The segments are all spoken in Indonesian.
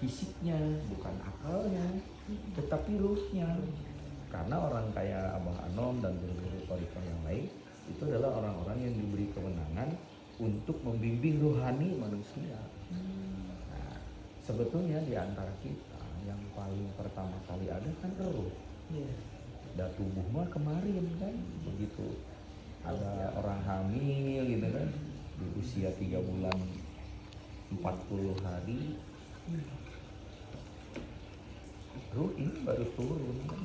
fisiknya, bukan akalnya, tetapi ruhnya. Karena orang kayak Abah Anom dan guru-guru thariqah yang lain itu adalah orang-orang yang diberi kewenangan untuk membimbing rohani manusia. Nah, sebetulnya di antara kita yang paling pertama kali ada kan roh. Dan tubuh mah kemarin kan begitu ada orang hamil gitu kan di usia 3 bulan 40 hari ruh ini baru turun kan.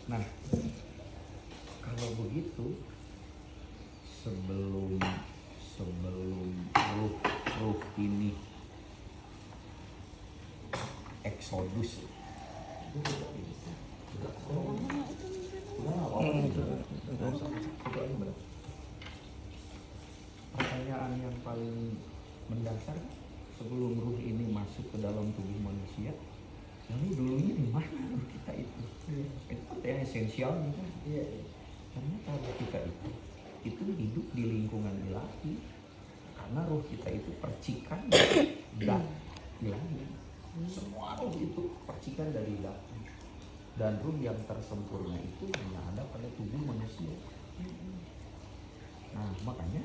Nah, kalau begitu sebelum ruh ini eksodus pertanyaan yang paling mendasar sebelum ruh ini masuk ke dalam tubuh manusia, lalu dulunya di mana ruh kita itu? Itu pertanyaan esensial kan? Karena ruh kita itu hidup di lingkungan ilahi, karena ruh kita itu percikan dari ilahi. Semua ruh itu percikan dari ilahi, dan ruh yang tersempurna itu hanya ada pada tubuh manusia. Nah, makanya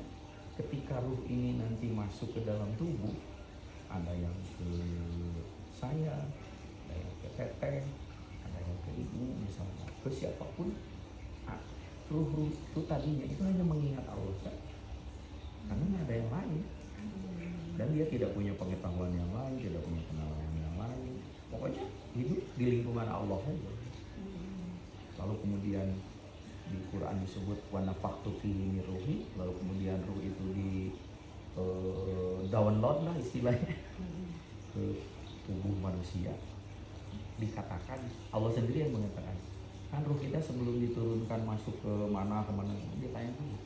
ketika ruh ini nanti masuk ke dalam tubuh, ada yang ke saya, ada yang ke teteh, ada yang ke ibu misalnya, ke siapapun. Nah, ruh itu tadinya itu hanya mengingat Allah saja, karena tidak ada yang lain, dan dia tidak punya pengetahuan yang lain, tidak punya kenalan yang lain. Pokoknya hidup di lingkungan Allah saja. Lalu kemudian di Quran disebut wa nafakhtu fihi min ruhi, lalu kemudian ruh itu di download lah istilahnya ke tubuh manusia. Dikatakan Allah sendiri yang mengatakan, kan ruh kita sebelum diturunkan masuk ke mana dia tanya dulu,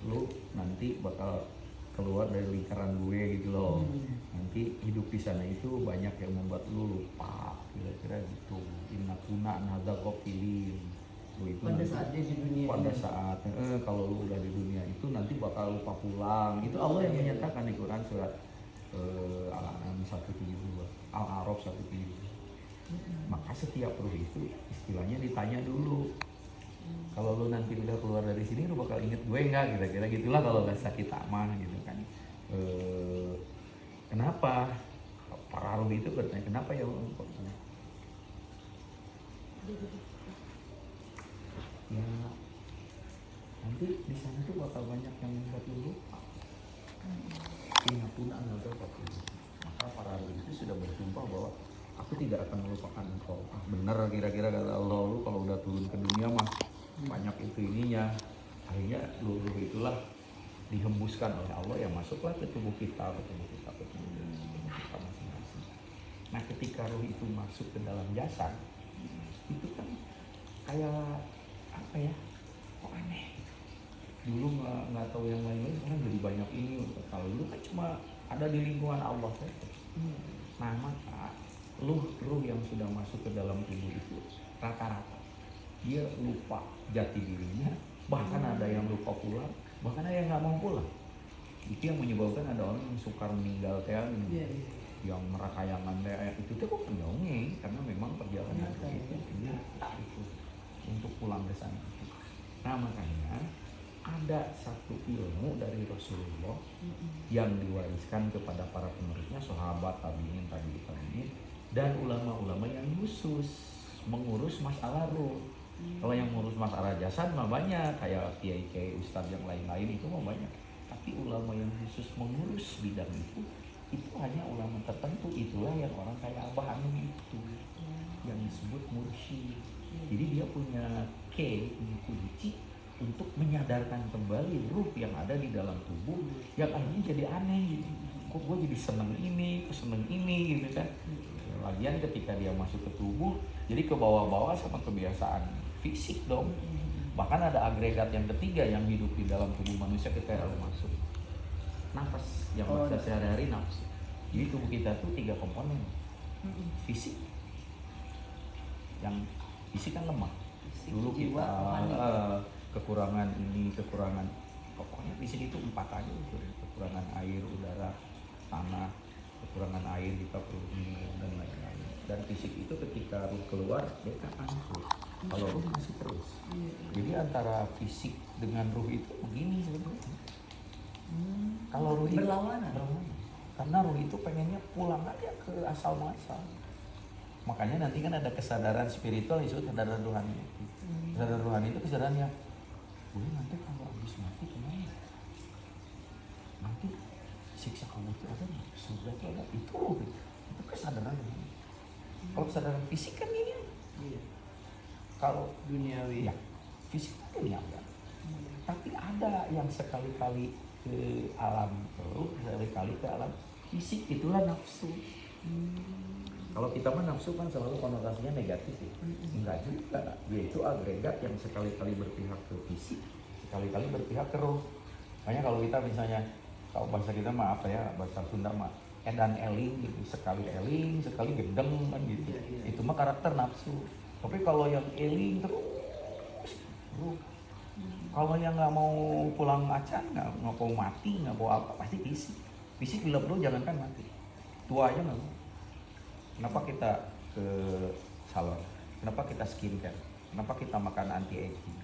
lu nanti bakal keluar dari lingkaran gue gitu loh. Nanti hidup di sana itu banyak yang membuat lu lupa, kira-kira gitu. Inna kuna nada kopilin. Pada saat dia di dunia. Pada saat kalau lu udah di dunia itu nanti bakal lupa pulang. Itu Allah yang menyatakan di Quran surat Al-An'am 172, Al-A'raf 172. Maka setiap ruh itu istilahnya ditanya dulu. Kalau lu nanti udah keluar dari sini lu bakal inget gue nggak, kira-kira gitulah kalau bahasa kita mah gitu kan. Kenapa para ruh itu bertanya kenapa ya ya nanti di sana tuh bakal banyak yang membuat lu lupa. Ingatun another waktu. Maka para ruh itu sudah bersumpah bahwa aku tidak akan melupakan engkau. Bener kira-kira kata Allah, lu kalau udah turun ke dunia mah banyak itu ininya. Akhirnya ruh itulah dihembuskan oleh Allah yang masuklah ke tubuh kita, ke tubuh kita masing-masing. Nah, ketika ruh itu masuk ke dalam jasad, itu kan kayak apa ya? Kok aneh gitu. Dulu nggak tahu yang lain-lain, sekarang jadi banyak ini. Kalau dulu kan cuma ada di lingkungan Allah saja. Nah, maka ruh yang sudah masuk ke dalam tubuh itu rata-rata dia lupa jati dirinya, bahkan ada yang lupa pulang, bahkan ada yang nggak mau pulang. Itu yang menyebabkan ada orang yang sukar meninggal yang merakayangan itu tuh kok pendongeng, karena memang perjalanan itu untuk pulang ke sana. Nah, makanya ada satu ilmu dari Rasulullah yang diwariskan kepada para penerusnya, sahabat, tabi'in, dan ulama-ulama yang khusus mengurus masalah ruh. Kalau yang mengurus masalah jasad mah banyak, kayak kiai-kiai, ustadz yang lain-lain itu mah banyak. Tapi ulama yang khusus mengurus bidang itu hanya ulama tertentu. Itulah yang orang kayak Abah Anum itu, yang disebut mursyid. Jadi dia punya kunci untuk menyadarkan kembali ruh yang ada di dalam tubuh yang akhirnya jadi aneh gitu. Kok gue jadi seneng ini gitu kan. Lagian ketika dia masuk ke tubuh jadi ke bawah-bawah sama kebiasaan fisik dong. Bahkan ada agregat yang ketiga yang hidup di dalam tubuh manusia ketika masuk, nafas, yang kita sehari-hari nafas. Jadi tubuh kita tuh 3 komponen. Fisik, yang fisik kan lemah. Dulu kita kekurangan ini, kekurangan, pokoknya fisik itu 4 aja itu, kekurangan air, udara, tanah, kekurangan air kita perlu minum dan lain-lain. Dan fisik itu ketika ruh keluar dia kan hancur, kalau ruh masih terus. Jadi antara fisik dengan ruh itu begini sebetulnya. Kalau ruh itu berlawanan. Karena ruh itu pengennya pulang aja ke asal muasal. Makanya nanti kan ada kesadaran spiritual, itu kesadaran rohani. Kesadaran rohani itu kesadarannya, nanti kalau habis mati kemana? Nanti siksa kubur itu ada, surga itu ada, itu ruh. Itu kesadaran rohani. Kalau kesadaran fisik kan ini. Iya. Kalau duniawi ya, fisik itu duniawi. Tapi ada yang sekali-kali ke alam ruh, sekali-kali ke alam fisik, itulah nafsu. Kalau kita mah nafsu kan selalu konotasinya negatif ya. Enggak juga, dia itu agregat yang sekali-kali berpihak ke fisik, sekali-kali berpihak ke roh. Makanya kalau kita misalnya, kalau bahasa kita mah apa ya, bahasa Sunda mah edan eling gitu, sekali eling, sekali gendeng kan gitu. Itu mah karakter nafsu. Tapi kalau yang eling terus roh. Kalau yang nggak mau pulang acan, nggak mau mati, nggak mau apa, pasti fisik. Fisik bila perlu jangankan mati, tua aja nggak mau. Kenapa kita ke salon? Kenapa kita skincare? Kenapa kita makan anti aging?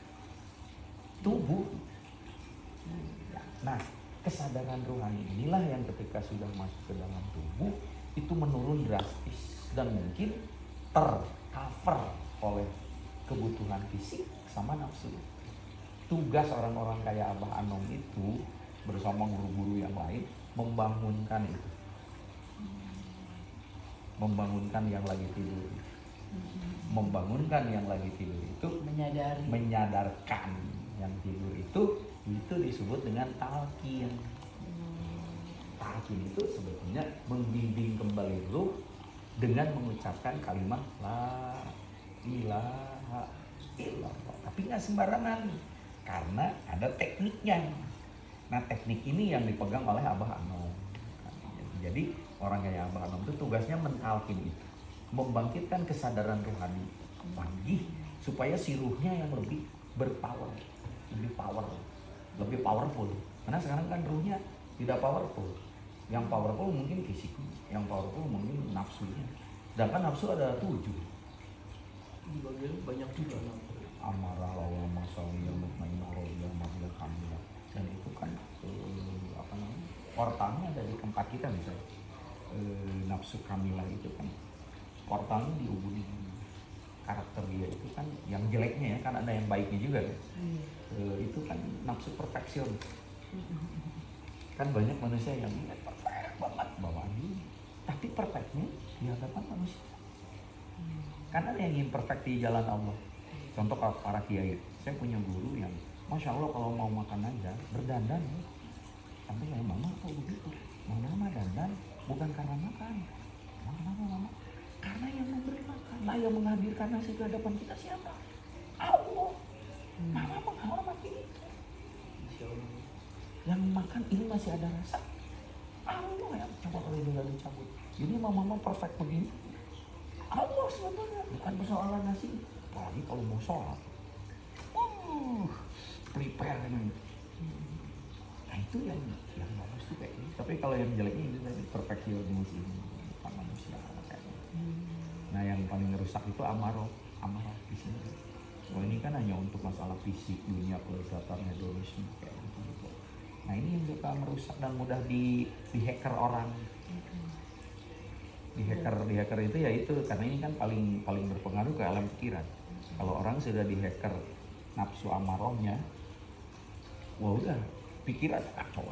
Tubuh. Nah, kesadaran rohani inilah yang ketika sudah masuk ke dalam tubuh itu menurun drastis dan mungkin tercover oleh kebutuhan fisik sama nafsu. Tugas orang-orang kayak Abah Anom itu bersama guru-guru yang lain membangunkan itu, membangunkan yang lagi tidur, membangunkan yang lagi tidur itu, menyadarkan yang tidur itu disebut dengan talqin. Talqin itu sebetulnya membimbing kembali ruh dengan mengucapkan kalimat la ilaha illallah. Tapi nggak sembarangan, karena ada tekniknya. Nah, teknik ini yang dipegang oleh Abah Anom. Jadi orang kayak Abah Anom itu tugasnya mentalkin itu, membangkitkan kesadaran rohani lagi supaya si ruhnya yang lebih berpower, lebih powerful. Karena sekarang kan ruhnya tidak powerful. Yang powerful mungkin fisik, yang powerful mungkin nafsunya. Sedangkan nafsu ada 7. Di bagian banyak juga nafsu. Amarah, lawa, masawi, yang mutmainah, rohiyah, mariyah, kamilah. Dan itu kan apa namanya, portalnya ada di tempat kita misalnya. Nafsu kamilah itu kan portalnya di ubudi. Karakter dia itu kan yang jeleknya ya, kan ada yang baiknya juga kan. Itu kan nafsu perfeksion. Kan banyak manusia yang perfect banget bawaannya, tapi perfectnya di hadapan manusia. Kan ada yang ingin perfect di jalan Allah. Contoh para kiai, saya punya guru yang Masya Allah kalau mau makan aja berdandan ya. Sampai saya, mama kok begitu? Mama dandan bukan karena makan. Mama karena yang memberi makan. Nah, yang menghadirkan nasi ke hadapan kita siapa? Allah. Mama menghormati itu. Yang makan ini masih ada rasa. Allah yang coba kalau ini nggak dicabut. Jadi mama perfect begini. Allah sebetulnya bukan persoalan nasi. Apalagi kalau mau sholat, prepare ini. Nah itu yang bagus tuh kayak ini. Tapi kalau yang jeleknya itu tadi perfeksionis ini, bukan manusia kayaknya. Nah yang paling rusak itu amarah di sini. Oh ini kan hanya untuk masalah fisik, dunia kelezatan, hedonisme kayak gitu. Nah ini yang suka merusak dan mudah di hacker orang. Di hacker itu ya itu, karena ini kan paling berpengaruh ke alam pikiran. Kalau orang sudah di hacker nafsu amarahnya, wah udah pikiran kacau.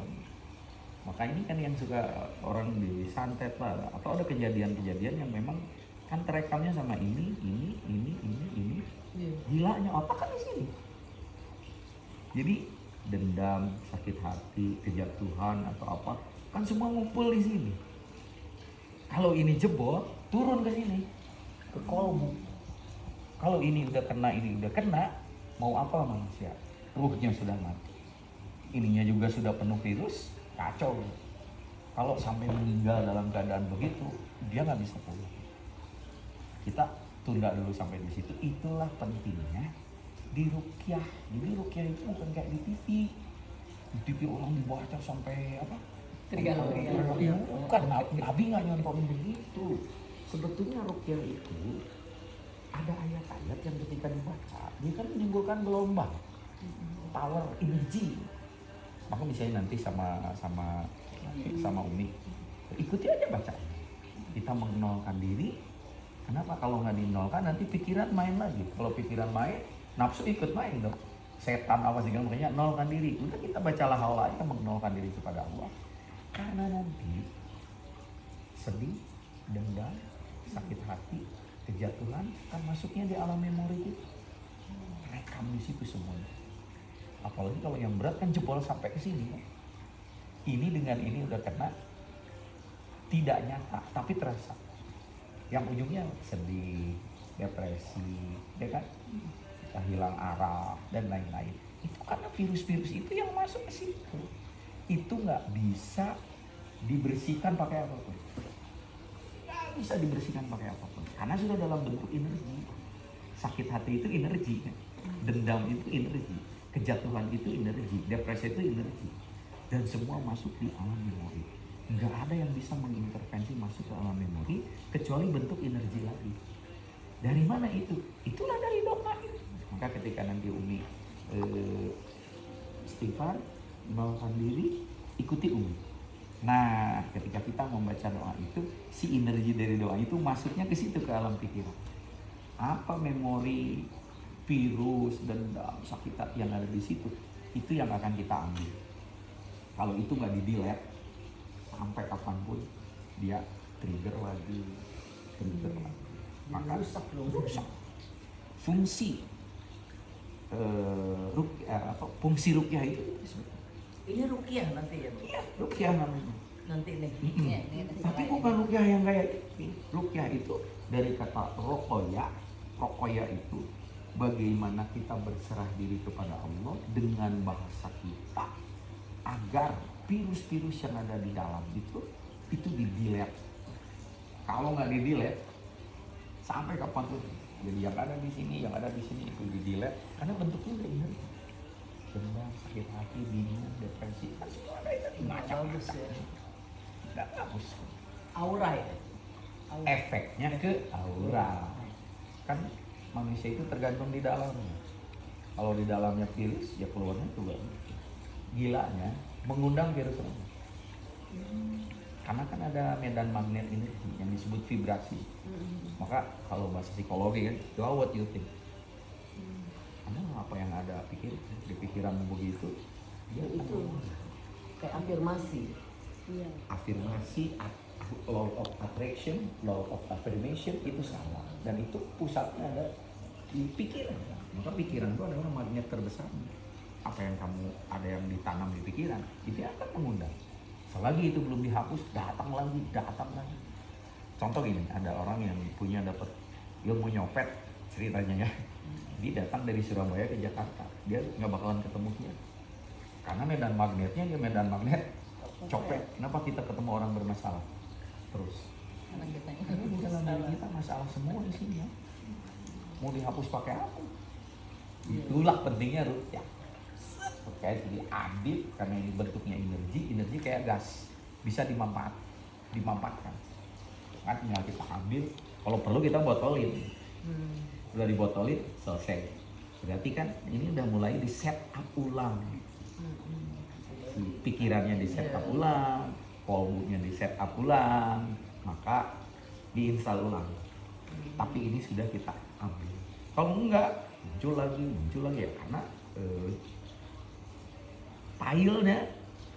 Maka ini kan yang suka orang disantet lah, atau ada kejadian-kejadian yang memang kan terekamnya sama ini. Gilanya otak kan di sini. Jadi dendam, sakit hati, kejatuhan atau apa kan semua ngumpul di sini. Kalau ini jebol, turun ke sini, ke kolbu. Kalau ini udah kena, mau apa manusia? Ruhnya sudah mati. Ininya juga sudah penuh virus, kacau. Kalau sampai meninggal dalam keadaan begitu, dia nggak bisa pulang. Kita tunda dulu sampai di situ. Itulah pentingnya di ruqyah. Jadi ruqyah itu bukan kayak di TV. Di TV orang dibaca sampai apa? Teriak-teriak. Bukan, Nabi nggak nyontohin begitu. Sebetulnya ruqyah itu ada ayat-ayat yang ketika dibaca dia kan menimbulkan gelombang, power, energi. Maka misalnya nanti sama Umi, ikuti aja baca. Kita mengenalkan diri. Kenapa? Kalau nggak dinolkan nanti pikiran main lagi. Kalau pikiran main, nafsu ikut main dong. Setan apa sih, makanya nolkan diri. Udah kita bacalah hal lain yang mengenalkan diri kepada Allah. Karena nanti sedih, dendam, sakit hati, kejatuhan kan masuknya di alam memori itu. Rekam di situ semuanya. Apalagi kalau yang berat kan jebol sampai ke sini. Ini dengan ini udah kena, tidak nyata tapi terasa. Yang ujungnya sedih, depresi, ya kan? Kita hilang arah dan lain-lain. Itu karena virus-virus itu yang masuk ke situ. Itu nggak bisa dibersihkan pakai apapun. Nggak bisa dibersihkan pakai apapun. Karena sudah dalam bentuk energi. Sakit hati itu energi, kan? Dendam itu energi, kejatuhan itu energi, depresi itu energi. Dan semua masuk di alam memori. Nggak ada yang bisa mengintervensi masuk ke alam memori kecuali bentuk energi lagi. Dari mana itu? Itulah dari doa itu. Maka ketika nanti Umi istighfar, menolakkan diri, ikuti Umi. Nah, ketika kita membaca doa itu, si energi dari doa itu masuknya ke situ, ke alam pikiran. Apa memori, virus, dendam, sakit hati yang ada di situ, itu yang akan kita ambil. Kalau itu nggak di-delete, sampai kapanpun dia trigger lagi. Maka rusak. Fungsi fungsi ruqyah itu Ini ruqyah nanti ya, Bu? iya, ruqyah namanya. Nanti nih. Tapi bukan ruqyah yang kayak ini. Ruqyah itu dari kata roqoya. Roqoya itu bagaimana kita berserah diri kepada Allah dengan bahasa kita agar virus-virus yang ada di dalam itu di-delete. Kalau nggak di-delete, sampai kapan tuh? Jadi yang ada di sini itu di-delete karena bentuknya udah energi. Dendam, sakit hati, bingung, depresi, kan semua ada itu Bagus ya. nggak bagus. Aura ya. Efeknya ke aura. Kan manusia itu tergantung di dalamnya. Kalau di dalamnya virus, ya keluarnya juga. Gilanya mengundang virus lain. Karena kan ada medan magnet ini yang disebut vibrasi. Maka kalau bahasa psikologi kan, do what you think. Karena apa yang ada di pikiranmu begitu, dia Itu kayak afirmasi. Iya. afirmasi, law of attraction, law of affirmation itu sama. Dan itu pusatnya ada di pikiran. Maka pikiran itu adalah magnet terbesar. Apa yang kamu ada yang ditanam di pikiran, itu akan mengundang. Selagi itu belum dihapus, datang lagi. Contoh gini, ada orang yang dapat ilmu nyopet, ceritanya ya. Dia datang dari Surabaya ke Jakarta, dia nggak bakalan ketemu dia. Karena medan magnetnya dia medan magnet copet. Kenapa kita ketemu orang bermasalah terus? Karena kita Karena di dalam diri kita masalah semua isinya. Mau dihapus pakai apa? Itulah pentingnya ruqyah. Kayak diambil karena ini bentuknya energi kayak gas, bisa dimanfaatkan. Kan tinggal kita ambil, kalau perlu kita botolin. Udah dibotolin, selesai. Berarti kan ini udah mulai di set up ulang. Pikirannya di set up ulang, kolbunya di set up ulang, maka diinstal ulang. Tapi ini sudah kita ambil. Kalau enggak, muncul lagi ya, karena filenya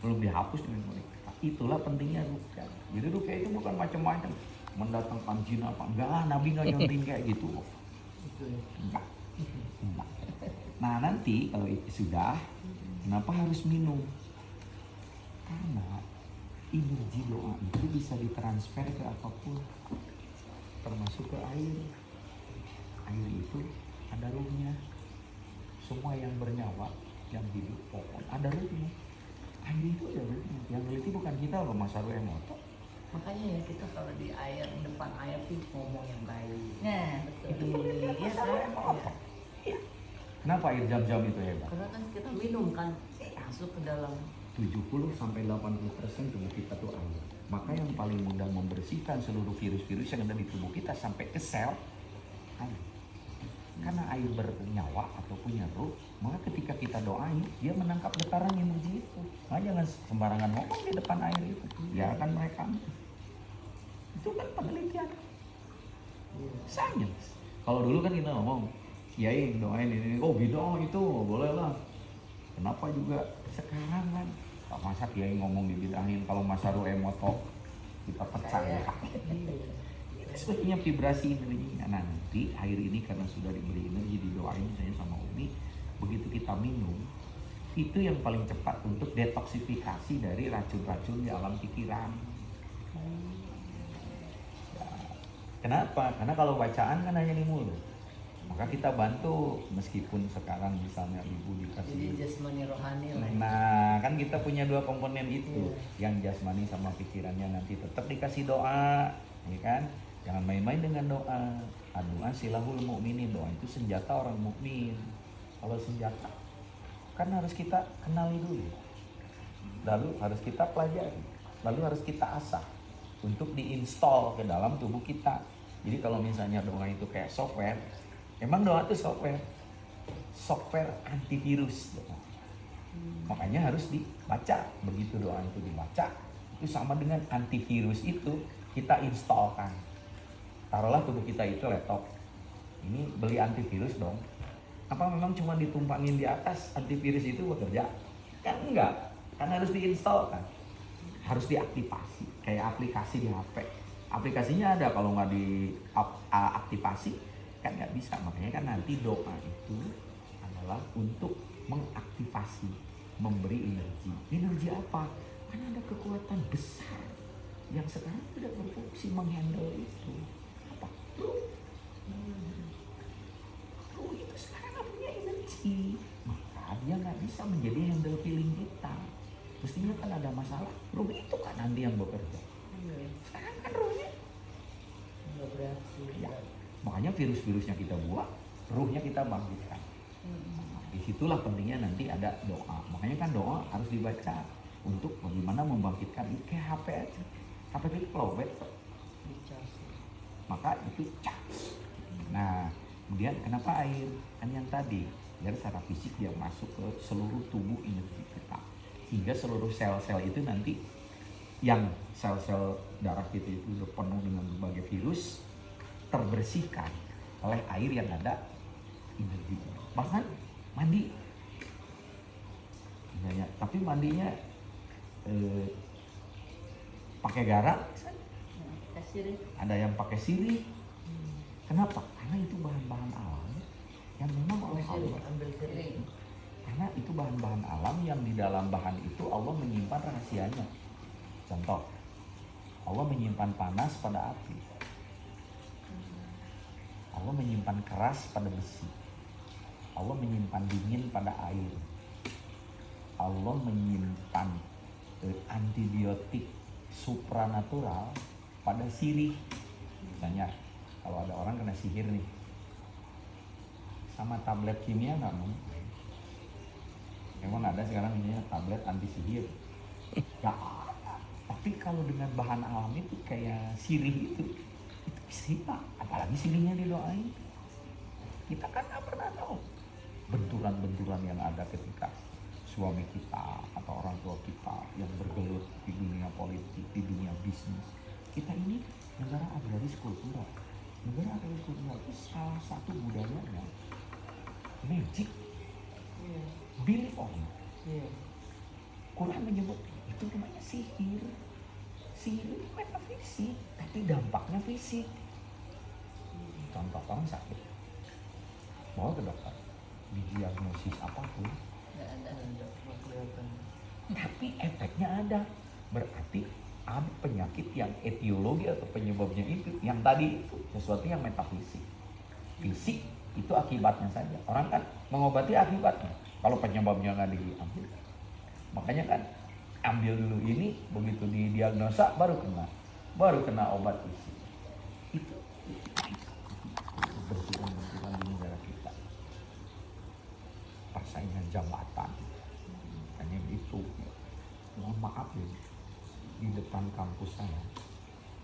belum dihapus dengan baik. Itulah pentingnya ruqyah. Jadi ruqyah itu bukan macam-macam mendatangkan jin apa enggak lah, Nabi nggak nyontin kayak gitu. Enggak. Nah nanti kalau itu sudah, kenapa harus minum? Karena energi doa itu bisa ditransfer ke apapun, termasuk ke air. Air itu ada ruhnya. Semua yang bernyawa, yang hidup, pohon, ada ruhnya. Air itu ada ruhnya. Yang teliti bukan kita loh, Mas Arul Emoto. Makanya ya kita kalau di air, depan air tuh ngomong yang baik. Nah, Itu betul. penelitian Iya Mas Arul kan? Emoto. Iya. Kenapa air jam-jam itu hebat? Karena kan kita minum kan masuk ke dalam. 70-80% tubuh kita tuh air. Maka yang paling mudah membersihkan seluruh virus-virus yang ada di tubuh kita sampai ke sel, air. Karena air bernyawa atau punya ruh, maka ketika kita doain, dia menangkap getaran energi itu. Nah, jangan sembarangan ngomong di depan air itu, dia akan merekam. Itu kan penelitian, sains. Kalau dulu kan kita ngomong, kiai doain ini, oh bid'ah itu boleh lah. Kenapa juga sekarang kan? Pak masa kiai ngomong dibidahin, kalau masa Ruh Emoto kita percaya. Itu sebetulnya vibrasi energi. Nah, nanti air ini karena sudah diberi energi, didoain misalnya sama Umi, begitu kita minum, itu yang paling cepat untuk detoksifikasi dari racun-racun di alam pikiran. Ya. Kenapa? Karena kalau bacaan kan hanya di mulut. Maka kita bantu, meskipun sekarang misalnya ibu Jadi dikasih. jasmani rohani lah. Nah, kan kita punya dua komponen itu, yang jasmani sama pikirannya nanti tetap dikasih doa, ya kan? Jangan main-main dengan doa. Doa silahul mukminin, doa itu senjata orang mukmin. Kalau senjata, kan harus kita kenali dulu, lalu harus kita pelajari, lalu harus kita asah untuk diinstal ke dalam tubuh kita. Jadi kalau misalnya doa itu kayak software, emang doa itu software antivirus. Makanya harus dibaca. Begitu doa itu dibaca, itu sama dengan antivirus itu kita instalkan. Taruhlah tubuh kita itu laptop, ini beli antivirus dong. Apa memang cuma ditumpangin di atas antivirus itu bekerja? Kan enggak, kan harus diinstalkan, harus diaktifasi. Kayak aplikasi di HP, aplikasinya ada, kalau nggak diaktifasi kan nggak bisa. Makanya kan nanti doa itu adalah untuk mengaktifasi, memberi energi. Energi apa? Kan ada kekuatan besar yang sekarang tidak berfungsi menghandle itu. Apa? Ruh. Ruh itu sekarang nggak punya energi, maka dia nggak bisa menjadi handle feeling kita. Mestinya kan ada masalah, ruh itu kan nanti yang bekerja. Sekarang kan ruhnya Nggak bereaksi. ya. Makanya virus-virusnya kita buang, ruhnya kita bangkitkan. Nah, disitulah pentingnya nanti ada doa. Makanya kan doa harus dibaca untuk bagaimana membangkitkan. Kayak HP aja, HP itu lowbat, maka itu charge. Nah, kemudian kenapa air? Kan yang tadi, biar secara fisik dia masuk ke seluruh tubuh energi kita, sehingga seluruh sel-sel itu nanti, yang sel-sel darah kita itu udah penuh dengan berbagai virus, terbersihkan oleh air yang ada energinya. Bahkan mandi, misalnya, tapi mandinya pakai garam, ada yang pakai sirih. Kenapa? Karena itu bahan-bahan alam yang memang oleh Allah. Ambil sirih. Karena itu bahan-bahan alam yang di dalam bahan itu Allah menyimpan rahasianya. Contoh, Allah menyimpan panas pada api, Allah menyimpan keras pada besi, Allah menyimpan dingin pada air, Allah menyimpan antibiotik supranatural pada sirih. Misalnya kalau ada orang kena sihir nih, sama tablet kimia nggak mungkin. Emang ada sekarang ini tablet anti sihir? Nggak ada. Tapi kalau dengan bahan alam itu kayak sirih itu bisa hilang. Apalagi sirihnya didoain. Kita kan nggak pernah tahu benturan-benturan yang ada ketika suami kita atau orang tua kita yang bergelut di dunia politik, di dunia bisnis. Kita ini negara agraris kultural. Negara agraris kultural itu salah satu budayanya magic. Believe or not. Quran menyebut itu namanya sihir. Sihir itu metafisik, tapi dampaknya fisik. Contoh, orang sakit, bawa ke dokter, didiagnosis apapun, Nggak ada. nggak kelihatan. tapi efeknya ada. Berarti ada penyakit yang etiologi atau penyebabnya itu, yang tadi itu sesuatu yang metafisik. Fisik itu akibatnya saja. Orang kan mengobati akibatnya. Kalau penyebabnya nggak diambil, makanya kan ambil dulu ini, begitu didiagnosa baru kena obat fisik. Itu benturan-benturan di negara kita. saingan jambatan. Hanya itu, mohon maaf ya, di depan kampus saya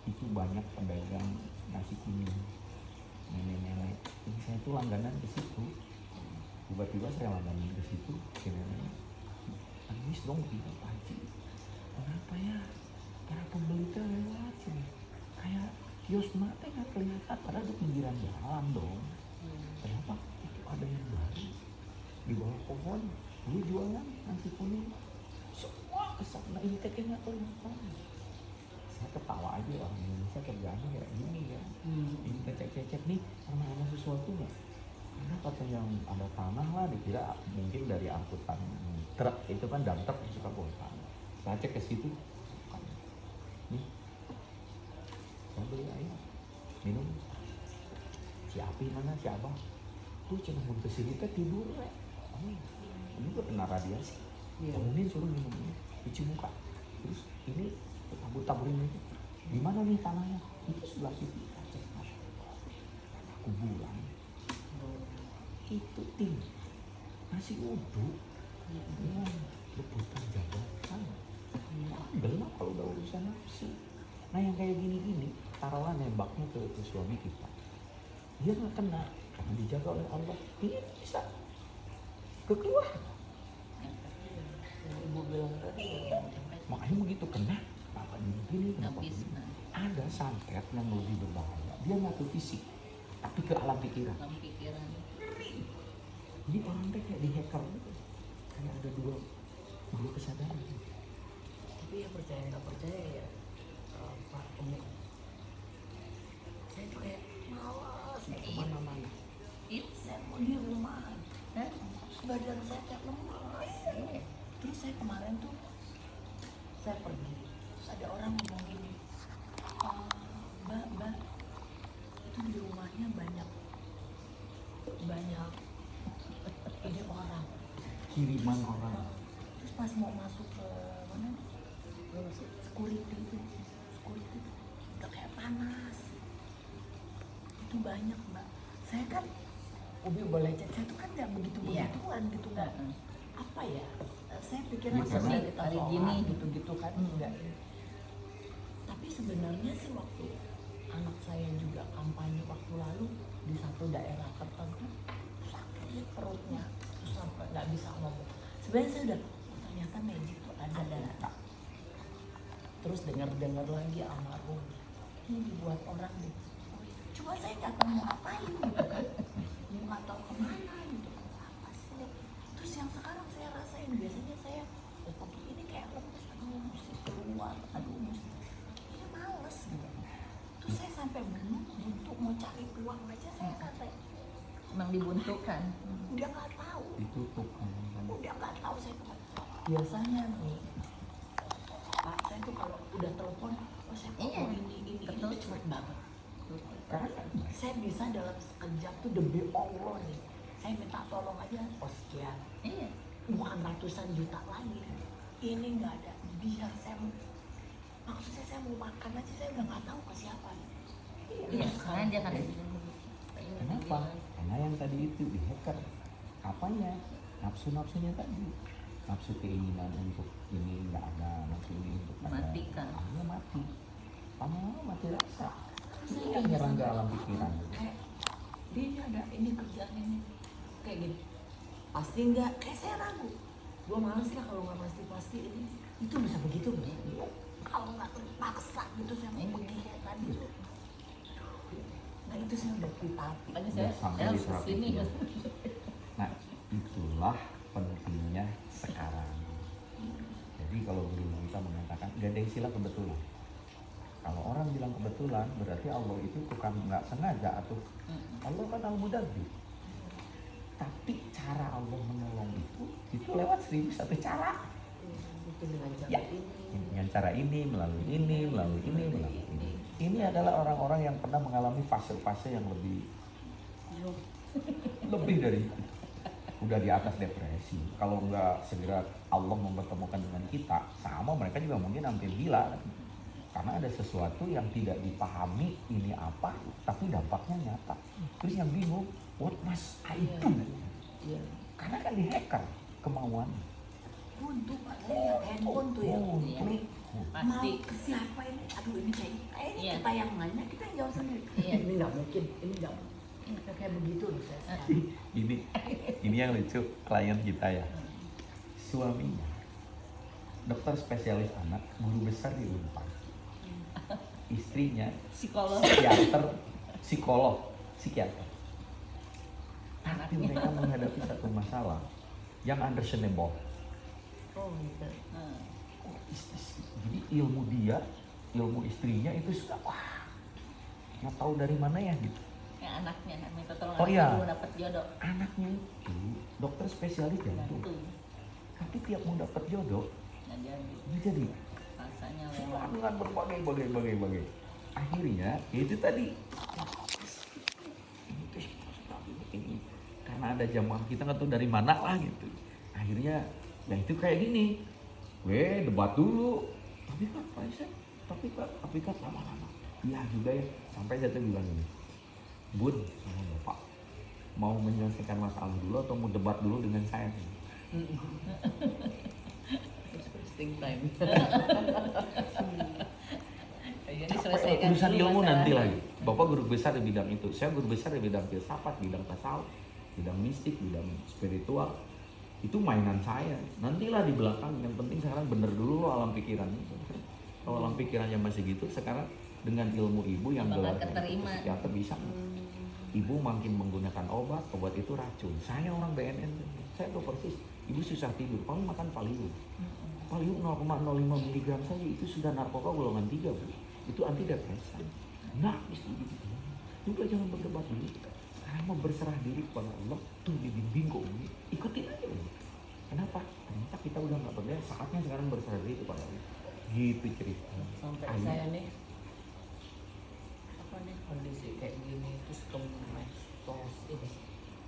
itu banyak pedagang nasi kuning, nenek-nenek. Jadi saya tuh langganan ke situ. Tiba-tiba saya langganan ke situ, si nenek, nangis dong gitu, Pak Haji. Kenapa ya? Para pembeli teh lewat sini. Kayak kios mati nggak kelihatan, padahal di pinggiran jalan dong. Kenapa? Itu ada yang baru di bawah pohon, dia jualan nasi kuning. Semua kesana, ini kayaknya kelihatan. Saya ketawa aja, orang Indonesia kerjaannya kayak gini ya. Ini cecek-cecek nih, karena ada sesuatu nggak? Karena kata yang ada tanah lah, dikira mungkin dari angkutan truk, itu kan dump truck suka bawa tanah. Saya cek ke situ, nih, saya beli air, minum. Si Api mana, si Abah? Tuh cina mau kesini teh tidur ya. Ini juga kena radiasi. Bangunin suruh minum ini, cuci muka. Terus ini tabur-taburin itu. Di mana nih tanahnya? Itu sebelah situ. Cek kuburan. Itu tim nasi uduk. Rebutan jabatan. Gelap kalau udah urusan nafsu. Nah yang kayak gini-gini, taruhlah nembaknya ke suami kita. Dia nggak kena karena dijaga oleh Allah. Dia bisa keluar. Ibu bilang tadi Makanya begitu kena, kenapa begini, kenapa habis. begini. Ada santet yang lebih berbahaya. Dia nggak ke fisik, tapi ke alam pikiran. Dalam pikiran. Jadi orang teh kayak di hacker gitu. Kayak ada dua kesadaran. Tapi ya percaya nggak percaya ya, Pak Umi, saya tuh kayak malas mau kemana-mana. Saya mau di rumah, badan saya kayak lemas. Terus saya kemarin tuh saya pergi, terus ada orang ngomong gini, Mbak, itu di rumahnya banyak ini orang. Kiriman orang. Terus pas mau masuk ke mana? Security itu udah kayak panas. Itu banyak Mbak. Saya kan Ubi boleh cek, saya tuh kan nggak begitu-begituan gitu nggak. Apa ya? Saya pikirnya Ya, karena seperti kita hari sholat gini gitu-gitu kan enggak ya. Tapi sebenarnya sih waktu anak saya juga kampanye waktu lalu di satu daerah tertentu sakit perutnya terus sampai nggak bisa ngomong. Sebenarnya saya udah ternyata magic tuh ada. Terus dengar lagi almarhum ini dibuat orang deh. Cuma saya nggak tahu mau ngapain gitu kan, nggak tahu kemana gitu. Apa sih? Terus yang sekarang saya rasain biasanya saya pagi ini kayak lemes, aduh mesti keluar, aduh mesti ini males gitu. Terus saya sampai buntu mau cari peluang aja saya sampai Memang dibuntukan. udah nggak tahu. Ditutup. Udah nggak tahu saya kemana. Biasanya nih Pak, saya tuh kalau udah telepon, oh saya Iya, ini betul. itu cepet banget. Karena Saya bisa dalam sekejap tuh demi Allah nih, saya minta tolong aja, oh sekian, Iya. bukan ratusan juta lagi. Ini nggak ada, biar saya maksudnya saya mau makan aja saya udah nggak tahu ke siapa. Iya, sekarang dia kan kenapa? Karena yang tadi itu di hacker. Apanya? Nafsu-nafsunya tadi. Nafsu keinginan untuk ini nggak ada, nafsu ini untuk ada. Matikan. Akhirnya mati. Lama-lama mati rasa. Terus Itu saya yang nggak nyerang ke bisa alam pikiran. kayak dia ini ada ini kerjaan ini kayak gini pasti nggak, kayak saya ragu, gue males lah kalau nggak pasti ini itu bisa begitu nggak? Kalau nggak terpaksa gitu saya mau pergi kayak tadi tuh. Nah itu saya udah pipapi. Makanya Udah saya sampai harus di tahap kesini. itu. Nah, itulah pentingnya sekarang. Jadi kalau guru kita mengatakan gak ada istilah kebetulan. Kalau orang bilang kebetulan berarti Allah itu tukang nggak sengaja atau Allah kan al-mudabbir. Tapi cara Allah menolong itu lewat 1001 cara. Itu dengan cara Ya, dengan cara ini, melalui ini, melalui ini, melalui ini. Ini adalah orang-orang yang pernah mengalami fase-fase yang lebih dari itu. Udah di atas depresi. Kalau nggak segera Allah mempertemukan dengan kita, sama mereka juga mungkin hampir gila. Karena ada sesuatu yang tidak dipahami ini apa, tapi dampaknya nyata. Terus yang bingung, what must I do? Iya. Karena kan dihacker kemauan. Buntu Pak, saya lihat handphone tuh ya. Oh, iya. Nih, Pasti. mau ke siapa ini? Aduh ini saya ini Iya. kita yang nanya, kita yang jawab sendiri. Iya. Ini nggak mungkin, ini nggak mungkin. Kayak begitu loh saya. Ini yang lucu klien kita ya. Suaminya dokter spesialis anak, guru besar di Unpad. Istrinya Psikolog. psikolog, psikiater. Tapi Anaknya. mereka menghadapi satu masalah yang understandable. Oh gitu. Hmm. Jadi ilmu istrinya itu sudah wah, nggak tahu dari mana ya gitu. Ya anaknya minta tolong Oh, anaknya iya. dulu dapat jodoh. Anaknya itu dokter spesialis jantung, Bantu. tapi tiap mau dapat jodoh Nggak jadi. nggak jadi. Rasanya lewat. Dengan berbagai. Akhirnya ya itu tadi ini karena ada jamaah kita nggak tahu dari mana lah gitu. Akhirnya ya itu kayak gini, debat dulu. Tapi kan lama-lama. Iya juga ya. Sampai saya tuh bilang gini, Bun sama Bapak mau menyelesaikan masalah dulu atau mau debat dulu dengan saya? Wasting time. Jadi selesaikan Urusan dulu ilmu masalah. nanti lagi. Bapak guru besar di bidang itu, saya guru besar di bidang filsafat, bidang tasawuf, bidang mistik, bidang spiritual. Itu mainan saya. Nantilah di belakang. Yang penting sekarang bener dulu lo alam pikiran. Kalau alam pikirannya masih gitu, sekarang dengan ilmu ibu yang Bakal gelarnya keterima. psikiater bisa. Ibu makin menggunakan obat itu racun. Saya orang BNN, saya tahu persis. Ibu susah tidur, paling makan Valium. Valium 0,05 mg saja itu sudah narkoba golongan 3, Bu. Itu antidepresan. Nah, gitu. Juga jangan berdebat dulu. Sekarang mau berserah diri kepada Allah, tuh dibimbing kok ini. Ikutin aja. Bu. Kenapa? Ternyata kita udah nggak berdaya. Saatnya sekarang berserah diri kepada Allah. Gitu cerita. Sampai Akhirnya, saya nih apa nih kondisi kayak gini terus ke medsos ini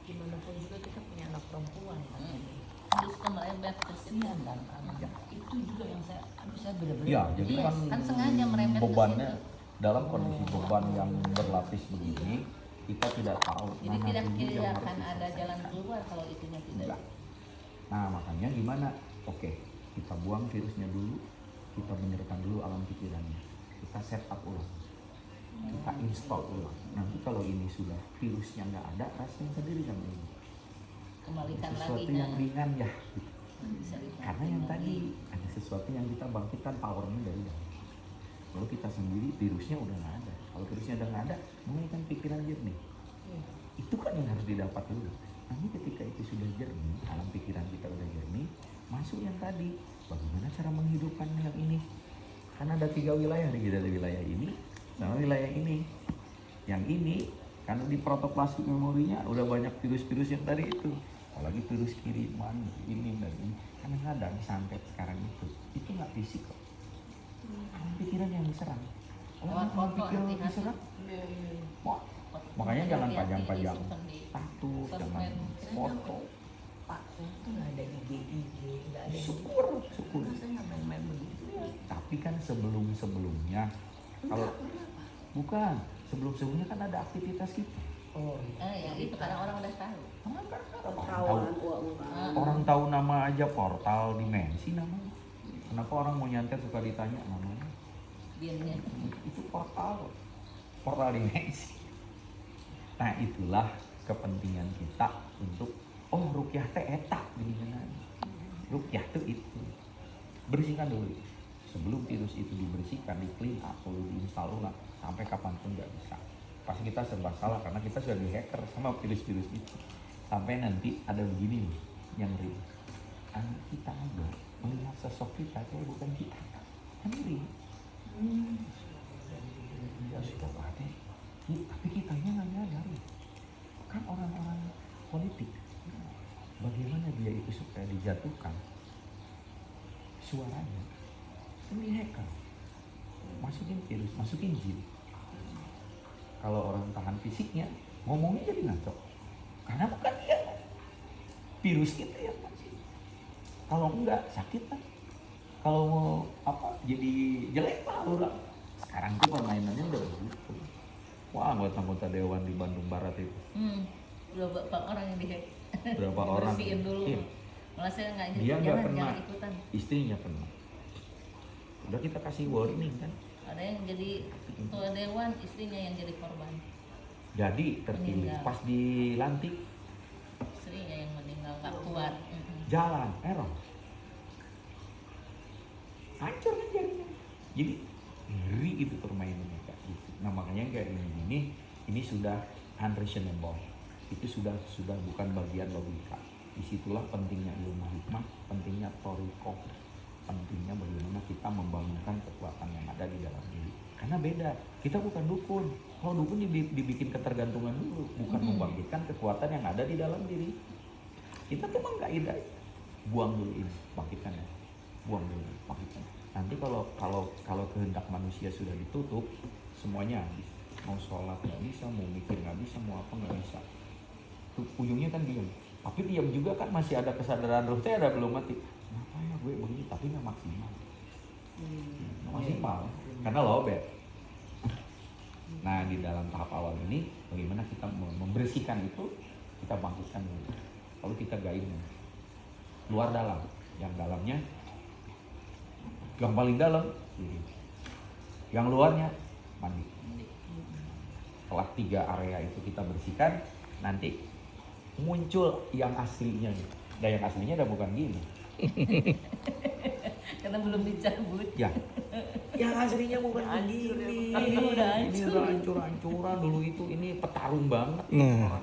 gimana pun juga kita punya anak perempuan kan ini Terus merembet ke situ. kesian dan anak itu juga yang saya benar-benar ya, jadi Iya, kan, kan sengaja merembet ke bebannya situ. dalam kondisi beban yang berlapis begini, kita tidak tahu Jadi mana tidak dulu yang harus akan ada diselesaikan. jalan keluar kalau itunya tidak. Enggak. Nah makanya gimana? Oke, kita buang virusnya dulu, kita menyerahkan dulu alam pikirannya, kita set up ulang, kita install ulang. Nanti kalau ini sudah virusnya nggak ada, rasain sendiri sama ini. Kembalikan Sesuatu lagi yang kan. ringan ya. Gitu. Bisa dipakai Karena yang lagi. tadi ada sesuatu yang kita bangkitkan powernya dari dalam. Kalau kita sendiri virusnya udah nggak ada. Kalau virusnya udah nggak ada, mulai kan pikiran jernih. Itu kan yang harus didapat dulu. Nanti ketika itu sudah jernih, alam pikiran kita udah jernih, masuk yang tadi. Bagaimana cara menghidupkan yang ini? Karena ada 3 wilayah nih, ada wilayah ini sama wilayah ini. Yang ini karena di protoplastik memorinya udah banyak virus-virus yang tadi itu. Apalagi virus kiriman ini dan ini. Kadang-kadang sampai sekarang itu nggak fisik kok. Alam pikiran yang diserang. Kalau Lewat alam foto, pikiran hati-hati. diserang, wah, makanya jangan Hati-hati pajang-pajang disimpan di status, sosmed. jangan foto. Pak saya tuh nggak ada IG nggak ada Syukur. karena saya nggak main-main begitu Tapi kan sebelumnya kalau bukan sebelumnya kan ada aktivitas kita. oh Ya itu karena orang udah tahu. Orang tahu nama aja portal dimensi namanya. Kenapa orang mau nyantet suka ditanya namanya? Diemnya. Itu portal dimensi. Nah itulah kepentingan kita untuk rukyah teh etak gini-gini. Rukyah tuh itu bersihkan dulu sebelum virus itu dibersihkan, di clean up, lalu diinstal ulang sampai kapanpun nggak bisa. Pasti kita serba salah karena kita sudah dihacker sama virus-virus itu. Sampai nanti ada begini nih yang real. Anak kita aja melihat sosok kita itu bukan kita, kan real. Ya sudah ada, tapi kitanya nggak nyadar. Kan orang-orang politik, bagaimana dia itu supaya dijatuhkan suaranya? Ini hacker, masukin virus, masukin jin. Kalau orang tahan fisiknya, ngomongnya jadi ngaco. Karena bukan dia, virus kita yang masih. Kalau enggak sakit kan. Kalau mau jadi jelek lah orang. Sekarang tuh permainannya udah begitu. Wah, anggota-anggota dewan di Bandung Barat itu. Udah berapa orang yang dihack? Berapa orang? Bersihin dulu. Iya. Malah saya nggak Dia nggak kena, jangan ikutan. istrinya kena. Udah kita kasih warning kan. Ada yang jadi ketua dewan, istrinya yang jadi korban. Jadi terpilih Meninggal. pas dilantik Istrinya yang meninggal nggak kuat. jalan error. Hancur kan jadinya. Jadi ngeri itu permainannya Kak. Gitu. Nah makanya kayak ini sudah unreasonable. Itu sudah bukan bagian logika. Disitulah pentingnya ilmu hikmah, pentingnya toriko, pentingnya bagaimana kita membangunkan kekuatan yang ada di dalam diri. Karena beda, kita bukan dukun. Kalau dukun dibikin ketergantungan dulu, bukan membangkitkan kekuatan yang ada di dalam diri. Kita tuh mengkaidah, buang dulu ini, bangkitkan ya, buang dulu, bangkitkan. Nanti kalau kehendak manusia sudah ditutup, semuanya habis. Mau sholat nggak bisa, mau mikir nggak bisa, mau apa nggak bisa. Tuh, ujungnya kan diam. Tapi diam juga kan masih ada kesadaran ruh, ada belum mati. Kenapa ya gue begini, tapi nggak maksimal. Nggak maksimal, karena lobet. Nah di dalam tahap awal ini, bagaimana kita membersihkan itu, kita bangkitkan dulu. Lalu kita gain luar dalam, yang dalamnya, yang paling dalam, yang luarnya mandi. Setelah 3 area itu kita bersihkan, nanti muncul yang aslinya. Dan yang aslinya udah bukan gini. Karena belum dicabut. Ya, yang aslinya bukan Hancur ya, begini. Ini udah Ini hancur. udah hancur-hancuran dulu itu. Ini petarung banget. Nah,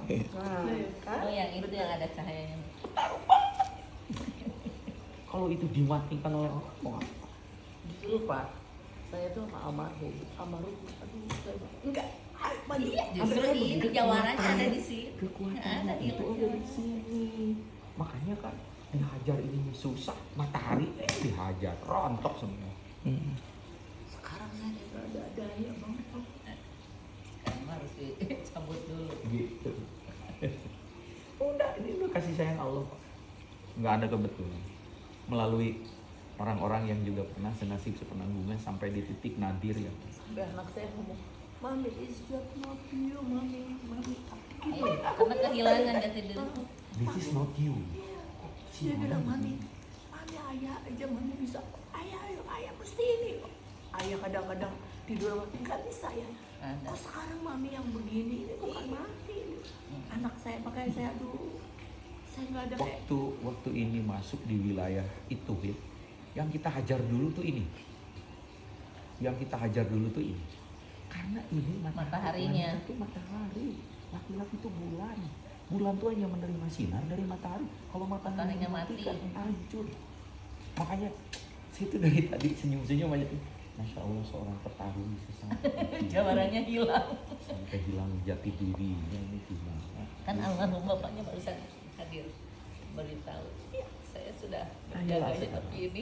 Oh yang itu yang ada cahayanya. Kalau itu dimatikan oleh orang, oh, Justru Pak, saya tuh sama almarhum, aduh, saya enggak, bagi Justru ini jawarannya ada di sini. kekuatan Ada itu ada di sini. Makanya kan dihajar ini susah, matahari dihajar, rontok semua. sekarang saya nggak ada daya banget Pak. Kamu harus dicabut dulu. Gitu. Udah, ini udah kasih sayang Allah Pak. Nggak ada kebetulan. Melalui orang-orang yang juga pernah senasib sepenanggungan sampai di titik nadir ya. Sampai anak saya ngomong, Mami, it's just not you, Mami. Iya, karena kehilangan jati diri. This is not you. Dia bilang, Mami, ayah aja, Mami bisa. Ayah mesti ini. Ayah kadang-kadang tidur, nggak bisa ya. Ada. Kok sekarang Mami yang begini, ini bukan Mami. Anak saya, makanya saya, aduh, saya nggak ada kayak, Waktu ini masuk di wilayah itu ya, yang kita hajar dulu tuh ini. Yang kita hajar dulu tuh ini. Karena ini Mataharinya. wanita tuh matahari, laki-laki itu bulan. Bulan tuh hanya menerima sinar dari matahari. Kalau mataharinya Mataharinya mati. kan hancur. Makanya saya tuh dari tadi senyum-senyum aja. Masya Allah seorang petarung bisa sampai Jawarannya hilang. sampai hilang jati dirinya ini gimana? Kan almarhum bapaknya barusan hadir beritahu. Ya, saya sudah Ayolah menjaganya sekarang. tapi ini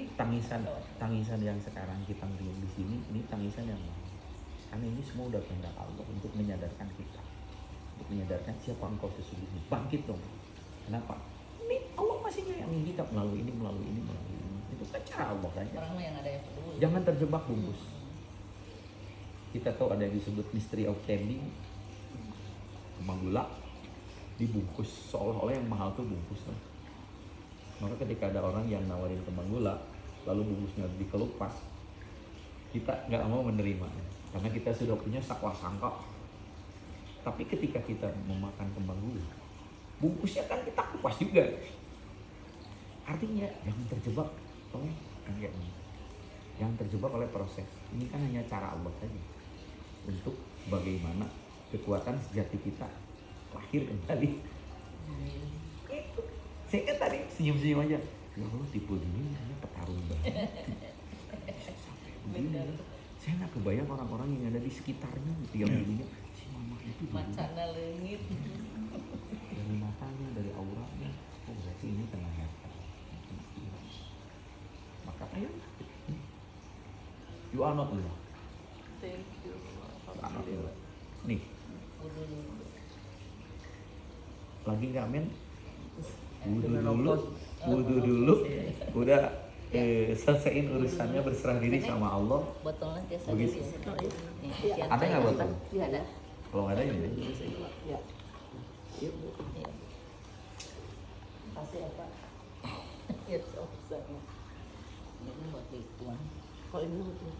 Tangisan yang sekarang kita lihat di sini, ini tangisan yang mana? Karena ini semua udah kehendak Allah untuk menyadarkan kita, untuk menyadarkan siapa engkau sesungguhnya. Bangkit dong. Kenapa? Ini Allah masih nyayangin kita melalui ini. Itu kan cara Allah kan. orang yang ada yang peduli. Jangan terjebak bungkus. Kita tahu ada yang disebut mystery of candy, kembang gula dibungkus seolah-olah yang mahal tuh bungkus. Maka ketika ada orang yang nawarin kembang gula, lalu bungkusnya dikelupas, kita nggak mau menerima, karena kita sudah punya sakwa-sangka. Tapi ketika kita memakan kembang gula, bungkusnya kan kita kupas juga. Artinya jangan terjebak oleh kayak ini, jangan terjebak oleh proses. Ini kan hanya cara Allah saja untuk bagaimana kekuatan sejati kita lahir kembali. Itu saya kan tadi senyum-senyum aja. Ya Allah tipe ini petarung banget. Sampai begini. Saya nggak kebayang orang-orang yang ada di sekitarnya gitu yang dulunya si mama itu dulu Macana leungit. dari matanya, dari auranya. Oh berarti ini kena hebat. Maka ayo, you are not alone. Thank you. You are not alone. Nih, Udah dulu. lagi nggak men? Wudhu dulu, udah selesaiin urusannya, berserah diri sama Allah. Botolnya biasa Begitu. dulu. Ada nggak botol? Iya ada. Kalau nggak ada ini. ya. Yuk, Bu. Iya. Makasih ya Pak. Ya sama. Ini buat rituan. Kalau ini betul.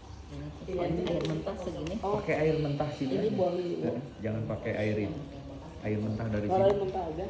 Ini air mentah segini. Pakai air mentah sini. Ini aja. buang dulu. Jangan pakai air ini. Air mentah dari Kalau sini. air mentah ada.